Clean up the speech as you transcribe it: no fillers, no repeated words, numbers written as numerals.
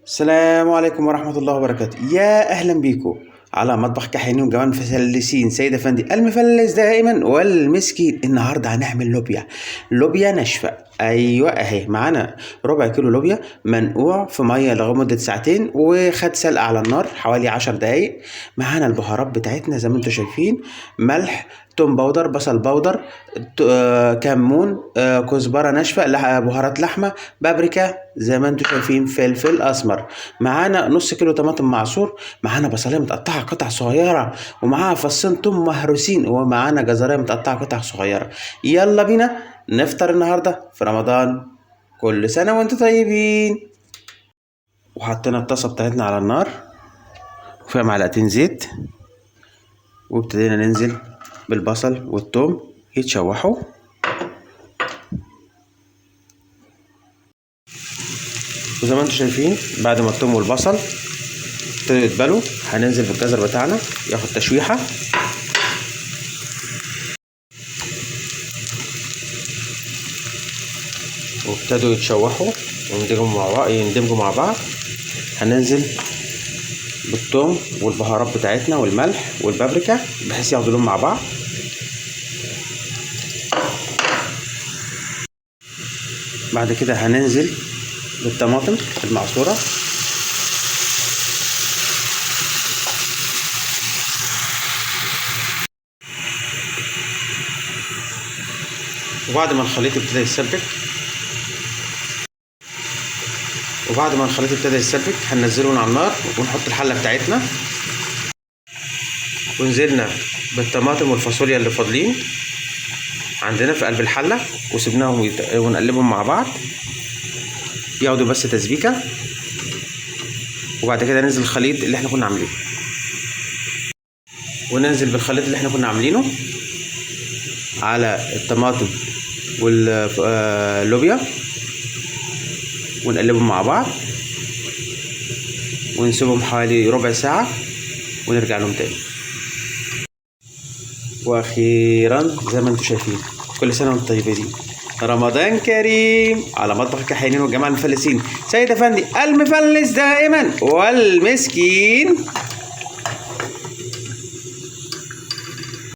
السلام عليكم ورحمة الله وبركاته. يا أهلا بيكم على مطبخ كحياني وجمال مفلسين سيد أفندي المفلس دائما والمسكين. النهارده هنعمل لوبيا ناشفة. أيوة أهي معانا ربع كيلو لوبيا منقوع في مية لمدة ساعتين وخد سلقة على النار حوالي 10 دقايق. معانا البهارات بتاعتنا زي ما انتم شايفين: ملح، توم باودر، بصل باودر، كمون، كزبرة ناشفة، بهارات لحمة، بابريكا زي ما انتم شايفين، فلفل اسمر. معانا نص كيلو طماطم معصور، معانا بصلايه متقطعه قطع صغيره، ومعاها فصين توم مهروسين، ومعانا جزريه متقطعه قطع صغيره. يلا بينا نفطر النهارده في رمضان. كل سنه وانتم طيبين. وحطينا الطاسه بتاعتنا على النار وفيها معلقتين زيت، وابتدينا ننزل بالبصل والثوم يتشوحوا. وزي ما انتم شايفين بعد ما الثوم والبصل ابتدوا يتبلوا هننزل بالجزر بتاعنا ياخد تشويحه. وابتدوا يتشوحوا ويندمجوا مع بعض. هننزل بالثوم والبهارات بتاعتنا والملح والبابريكا بحيث ياخدوا لون مع بعض. بعد كده هننزل بالطماطم المعصورة، وبعد ما الخليط ابتدى يتسبك هننزله على النار ونحط الحلة بتاعتنا. ونزلنا بالطماطم والفاصوليا اللي فاضلين عندنا في قلب الحلة وسبناهم ونقلبهم مع بعض ياخدوا بس تسبيكة. وبعد كده ننزل الخليط اللي احنا كنا عاملينه، وننزل بالخليط اللي احنا كنا عاملينه على الطماطم واللوبيا ونقلبهم مع بعض ونسيبهم حوالي ربع ساعة ونرجع لهم تاني. واخيرا زي ما انتم شايفين كل سنة وانتم طيبين، رمضان كريم. على مطبخ كحيانين وجمال المفلسين سيد افندي المفلس دائما والمسكين.